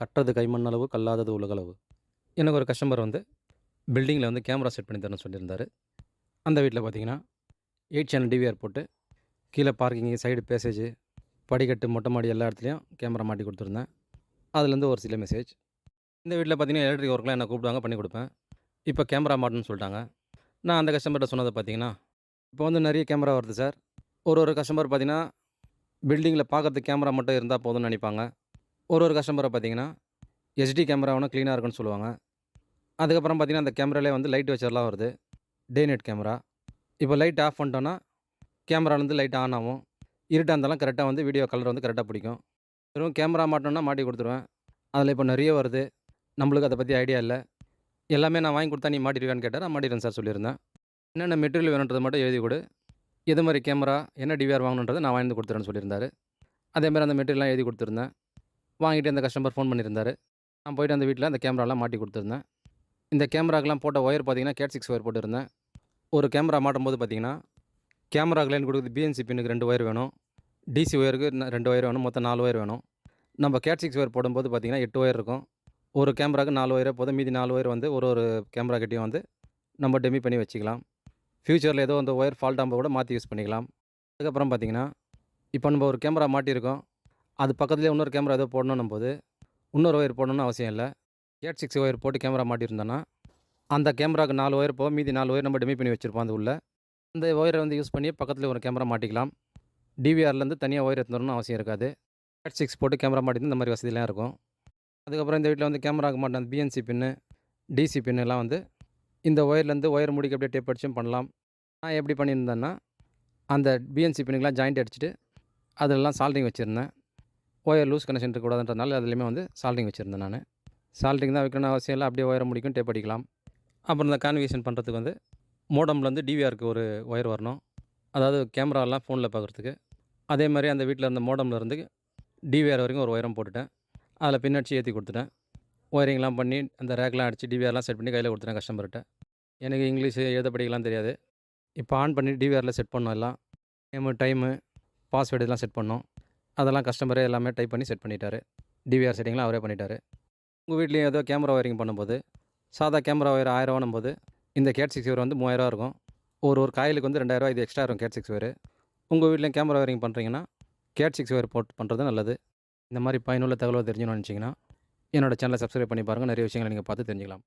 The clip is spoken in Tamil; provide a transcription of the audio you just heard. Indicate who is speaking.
Speaker 1: கற்றது கைமண்ணளவு, கல்லாதது உலகளவு. எனக்கு ஒரு கஸ்டமர் வந்து பில்டிங்கில வந்து கேமரா செட் பண்ணி தரேன்னு சொல்லியிருந்தாரு. அந்த வீட்ல பார்த்தீங்கன்னா, 8 சேனல் டிவிஆர் போட்டு, கீழ பார்க்கிங்கு, சைடு பேசேஜு, படிக்கட்டு, மொட்டை மாடி எல்லா இடத்துலயும் கேமரா மாட்டி குடுத்துருந்தேன். அதுலேருந்து ஒரு சில மெசேஜ். இந்த வீட்ல பார்த்தீங்கன்னா, எலக்ட்ரிக் ஒர்க்லாம் என்ன கூப்பிடுவாங்க, பண்ணி குடுப்பேன். இப்ப கேமரா மாட்டணும்னு சொல்ட்டாங்க. நான் அந்த கஸ்டமர்ட்ட சொன்னது பார்த்தீங்கன்னா, இப்போ வந்து நெறைய கேமரா வருது சார். ஒரு கஸ்டமர் பார்த்தீங்கன்னா, பில்டிங்கில பார்க்கறதுக்கு கேமரா மட்டும் இருந்தா போதும்னு நெனைப்பாங்க. ஒரு கஸ்டமர பார்த்தீங்கன்னா, எச்டி கேமரா வேணும், கிளீனா இருக்குன்னு சொல்லுவாங்க. அதுக்கப்புறம் பார்த்தீங்கன்னா, அந்த கேமராலயே வந்து லைட் வச்சர்லாம் வருது. Day night camera. இப்போ லைட் ஆஃப் பண்ணிட்டோன்னா, கேமராலேருந்து லைட் ஆன் ஆகும். இருட்டா இருந்தாலும் கரெக்ட்டா வந்து வீடியோ கலர் வந்து கரெக்ட்டா பிடிக்கும். வெறும் கேமரா மாட்டணும்னா மாட்டி குடுத்துருவேன். அதில இப்போ நெறைய வருது. நம்மளுக்கு அத பத்தி ஐடியா இல்ல. எல்லாமே நான் வாங்கி குடுத்தா நீ மாட்டிருவியான்னு கேட்டாரு. நான் மாட்டிருவேன் சார் சொல்லியிருந்தேன். என்னென்ன மெட்டீரியல் வேணுன்றத மட்டும் எழுதி குடு. எது மாரி கேமரா, என்ன டிவிஆர் வாங்கணுன்றத நான் வாங்கி வந்து குடுத்துறேன்னு சொல்லியிருந்தாரு. அதேமாரி அந்த மெட்டீரியல்லாம் எழுதி குடுத்துருந்தேன். வாங்கிட்டு அந்த கஸ்டமர் ஃபோன் பண்ணியிருந்தாரு. நான் போயிட்டு அந்த வீட்ல அந்த கேமராலாம் மாட்டி குடுத்துருந்தேன். இந்த கேமராக்கெல்லாம் போட்ட ஒயர் பார்த்தீங்கன்னா, கேட் 6 ஒயர் போட்டிருந்தேன். ஒரு கேமரா மாட்டும்போது பார்த்தீங்கன்னா, கேமராக்கு லைன் குடுக்குறது பிஎன்சி பின்னுக்கு 2 ஒயர் வேணும். டிசி ஒயருக்கு 2 ஒயர் வேணும். மொத்தம் 4 ஒயர் வேணும். நம்ம கேட் 6 ஒயர் போடும்போது பார்த்தீங்கன்னா, 8 ஒயர் இருக்கும். ஒரு கேமராக்கு 4 ஒயரே போதும். மீதி 4 ஒயர் வந்து ஒரு கேமரா கிட்டயும் வந்து நம்ம டெமி பண்ணி வச்சுக்கலாம். ஃபியூச்சர்ல ஏதோ அந்த ஒயர் ஃபால்ட் ஆகும்போது கூட மாத்தி யூஸ் பண்ணிக்கலாம். அதுக்கப்புறம் பார்த்தீங்கன்னா, இப்போ நம்ம ஒரு கேமரா மாட்டியிருக்கோம். அது பக்கத்திலேயே இன்னொரு கேமரா ஏதோ போடணுன்னும்போது, இன்னொரு ஒயர் போடணும்னு அவசியம் இல்ல. கேட் 6 ஒயர் போட்டு கேமரா மாட்டியிருந்தோன்னா, அந்த கேமராக்கு 4 ஒயர் போக மீதி 4 ஒயர் நம்ம டெமி பண்ணி வச்சிருப்போம் அது உள்ள. அந்த ஒயர வந்து யூஸ் பண்ணி பக்கத்திலே ஒரு கேமரா மாட்டிக்கலாம். டிவிஆர்லேருந்து தனியா ஒயர் எடுத்துட்டு வரணும்னு அவசியம் இருக்காது. கேட் 6 போட்டு கேமரா மாட்டியிருந்தா இந்த மாரி வசதிலாம் இருக்கும். அதுக்கப்புறம் இந்த வீட்ல வந்து கேமராக்கு மாட்டுன அந்த பிஎன்சி பின்னு, டிசி பின்னுலாம் வந்து இந்த ஒயர்லேருந்து ஒயர் முடிக்க அப்படியே டேப் அடிச்சும் பண்ணலாம். நான் எப்படி பண்ணியிருந்தேன்னா, அந்த பிஎன்சி பின்னுக்குலாம் ஜாயிண்ட் அடிச்சுட்டு, அதிலலாம் சால்டரிங் வச்சிருந்தேன். ஒயர் லூஸ் கனெக்ஷன் இருக்கக்கூடாதுன்றதுனால அதுலயுமே வந்து சால்டரிங் வச்சிருந்தேன் நானு. சால்டரிங் தான் வைக்கணும்னு அவசியம் இல்ல. அப்படியே ஒயர முடிக்கும் டேப் அடிக்கலாம். அப்புறம் இந்த கான்ஃபிகரேஷன் பண்ணுறதுக்கு வந்து மோடம்லேருந்து டிவிஆருக்கு ஒரு ஒயர் வரணும். அதாவது கேமராலாம் ஃபோன்ல பார்க்குறதுக்கு. அதே மாரி அந்த வீட்ல இருந்த மோடம்லேருந்து டிவிஆர் வரைக்கும் ஒரு ஒயரும் போட்டுட்டேன். அதில பின் அடிச்சு ஏத்தி குடுத்துட்டேன். ஒயரிங்லாம் பண்ணி அந்த ரேக்லாம் அடிச்சு டிவிஆர்லாம் செட் பண்ணி கையில குடுத்துட்டேன் கஸ்டமர்ட்ட. எனக்கு இங்கிலீஷு எழுத படிக்கலாம் தெரியாது. இப்போ ஆன் பண்ணி டிவிஆர்ல செட் பண்ணோம் எல்லாம். டைமு, பாஸ்வேர்டு இதெல்லாம் செட் பண்ணோம். அதெல்லாம் கஸ்டமரே எல்லாமே டைப் பண்ணி செட் பண்ணிட்டாரு. டிவிஆர் செட்டிங்லாம் அவரே பண்ணிட்டாரு. உங்க வீட்லயும் ஏதோ கேமரா ஒயரிங் பண்ணும்போது, சாதா கேமரா ஒயர் ரூ. 1000வான்னும்போது, இந்த கேட் 6 ஒயர் வந்து ரூ. 3000 இருக்கும். ஒரு காயிலுக்கு வந்து ரூ. 2000 இது எக்ஸ்ட்ரா இருக்கும் கேட் 6 ஒயரு. உங்க வீட்லயும் கேமரா ஒயரிங் பண்ணுறீங்கன்னா, கேட் 6 ஒயர் போட்டு பண்ணுறது நல்லது. இந்த மாரி பயனுள்ள தகவல் தெரிஞ்சுக்கணும்னு நெனச்சீங்கன்னா, என்னோட சேனலை சப்ஸ்கிரைப் பண்ணி பாருங்க. நெறைய விஷயங்கள நீங்க பார்த்து தெரிஞ்சுக்கலாம்.